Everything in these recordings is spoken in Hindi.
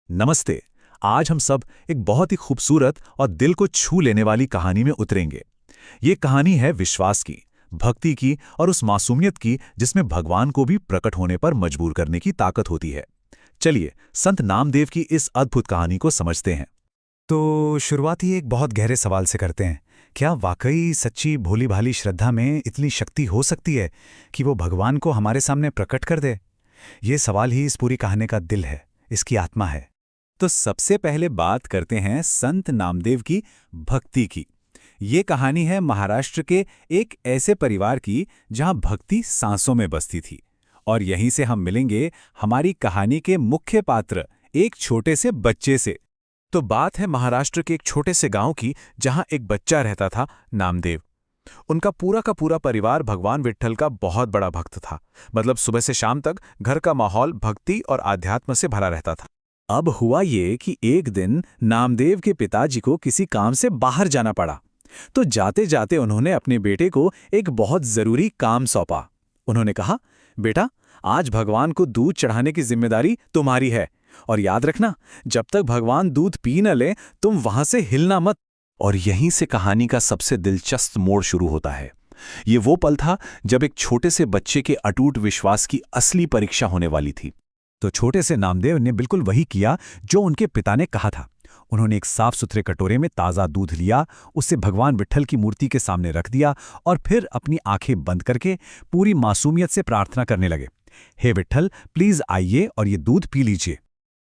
नमस्ते। आज हम सब एक बहुत ही खूबसूरत और दिल को छू लेने वाली कहानी में उतरेंगे। ये कहानी है विश्वास की, भक्ति की और उस मासूमियत की जिसमें भगवान को भी प्रकट होने पर मजबूर करने की ताकत होती है। चलिए संत नामदेव की इस अद्भुत कहानी को समझते हैं। तो शुरुआत ही एक बहुत गहरे सवाल से करते हैं। क्या वाकई सच्ची भोली भाली श्रद्धा में इतनी शक्ति हो सकती है कि वो भगवान को हमारे सामने प्रकट कर दे? ये सवाल ही इस पूरी कहानी का दिल है, इसकी आत्मा है। तो सबसे पहले बात करते हैं संत नामदेव की भक्ति की। ये कहानी है महाराष्ट्र के एक ऐसे परिवार की जहां भक्ति सांसों में बसती थी। और यहीं से हम मिलेंगे हमारी कहानी के मुख्य पात्र, एक छोटे से बच्चे से। तो बात है महाराष्ट्र के एक छोटे से गांव की जहां एक बच्चा रहता था, नामदेव। उनका पूरा का पूरा परिवार भगवान विट्ठल का बहुत बड़ा भक्त था। मतलब सुबह से शाम तक घर का माहौल भक्ति और आध्यात्म से भरा रहता था। अब हुआ ये कि एक दिन नामदेव के पिताजी को किसी काम से बाहर जाना पड़ा। तो जाते जाते उन्होंने अपने बेटे को एक बहुत जरूरी काम सौंपा। उन्होंने कहा, बेटा, आज भगवान को दूध चढ़ाने की जिम्मेदारी तुम्हारी है। और याद रखना, जब तक भगवान दूध पी न ले तुम वहां से हिलना मत। और यहीं से कहानी का सबसे दिलचस्प मोड़ शुरू होता है। ये वो पल था जब एक छोटे से बच्चे के अटूट विश्वास की असली परीक्षा होने वाली थी। तो छोटे से नामदेव ने बिल्कुल वही किया जो उनके पिता ने कहा था। उन्होंने एक साफ सुथरे कटोरे में ताज़ा दूध लिया, उसे भगवान विट्ठल की मूर्ति के सामने रख दिया और फिर अपनी आंखें बंद करके पूरी मासूमियत से प्रार्थना करने लगे। हे विट्ठल, प्लीज आइए और ये दूध पी लीजिए।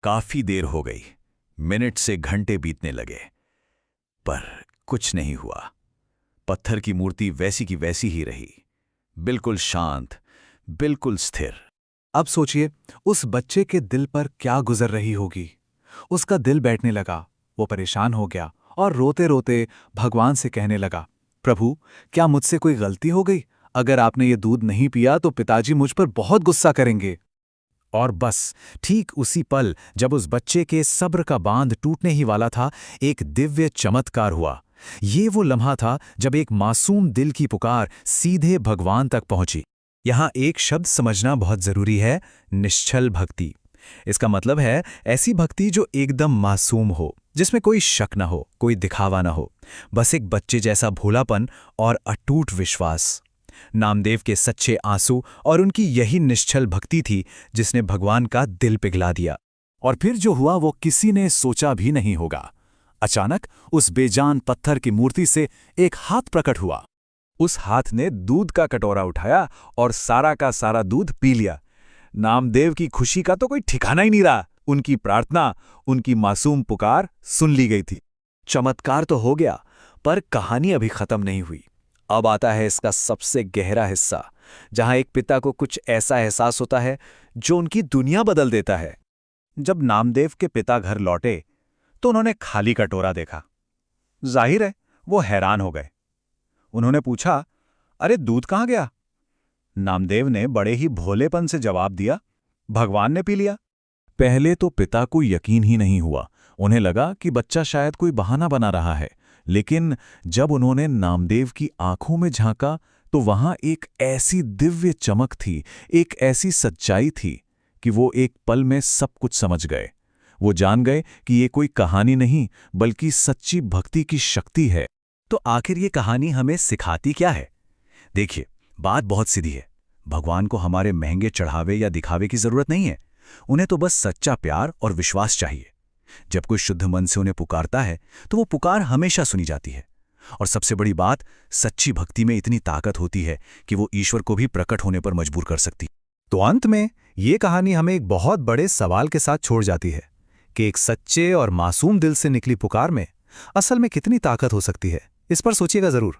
काफी देर हो गई, मिनट से घंटे बीतने लगे, पर कुछ नहीं हुआ। पत्थर की मूर्ति वैसी की वैसी ही रही, बिल्कुल शांत, बिल्कुल स्थिर। अब सोचिए उस बच्चे के दिल पर क्या गुजर रही होगी। उसका दिल बैठने लगा, वो परेशान हो गया और रोते रोते भगवान से कहने लगा, प्रभु, क्या मुझसे कोई गलती हो गई? अगर आपने ये दूध नहीं पिया तो पिताजी मुझ पर बहुत गुस्सा करेंगे। और बस ठीक उसी पल जब उस बच्चे के सब्र का बांध टूटने ही वाला था, एक दिव्य चमत्कार हुआ। ये वो लम्हा था जब एक मासूम दिल की पुकार सीधे भगवान तक पहुंची। यहाँ एक शब्द समझना बहुत जरूरी है, निश्चल भक्ति। इसका मतलब है ऐसी भक्ति जो एकदम मासूम हो, जिसमें कोई शक न हो, कोई दिखावा न हो, बस एक बच्चे जैसा भोलापन और अटूट विश्वास। नामदेव के सच्चे आंसू और उनकी यही निश्चल भक्ति थी जिसने भगवान का दिल पिघला दिया। और फिर जो हुआ वो किसी ने सोचा भी नहीं होगा। अचानक उस बेजान पत्थर की मूर्ति से एक हाथ प्रकट हुआ। उस हाथ ने दूध का कटोरा उठाया और सारा का सारा दूध पी लिया। नामदेव की खुशी का तो कोई ठिकाना ही नहीं रहा। उनकी प्रार्थना, उनकी मासूम पुकार सुन ली गई थी। चमत्कार तो हो गया, पर कहानी अभी खत्म नहीं हुई। अब आता है इसका सबसे गहरा हिस्सा, जहां एक पिता को कुछ ऐसा एहसास होता है जो उनकी दुनिया बदल देता है। जब नामदेव के पिता घर लौटे तो उन्होंने खाली कटोरा देखा। जाहिर है वो हैरान हो गए। उन्होंने पूछा, अरे दूध कहाँ गया? नामदेव ने बड़े ही भोलेपन से जवाब दिया, भगवान ने पी लिया। पहले तो पिता को यकीन ही नहीं हुआ। उन्हें लगा कि बच्चा शायद कोई बहाना बना रहा है। लेकिन जब उन्होंने नामदेव की आंखों में झांका तो वहां एक ऐसी दिव्य चमक थी, एक ऐसी सच्चाई थी कि वो एक पल में सब कुछ समझ गए। वो जान गए कि ये कोई कहानी नहीं बल्कि सच्ची भक्ति की शक्ति है। तो आखिर ये कहानी हमें सिखाती क्या है? देखिए, बात बहुत सीधी है। भगवान को हमारे महंगे चढ़ावे या दिखावे की जरूरत नहीं है। उन्हें तो बस सच्चा प्यार और विश्वास चाहिए। जब कोई शुद्ध मन से उन्हें पुकारता है तो वो पुकार हमेशा सुनी जाती है। और सबसे बड़ी बात, सच्ची भक्ति में इतनी ताकत होती है कि वो ईश्वर को भी प्रकट होने पर मजबूर कर सकती। तो अंत में ये कहानी हमें एक बहुत बड़े सवाल के साथ छोड़ जाती है कि एक सच्चे और मासूम दिल से निकली पुकार में असल में कितनी ताकत हो सकती है। इस पर सोचिएगा जरूर।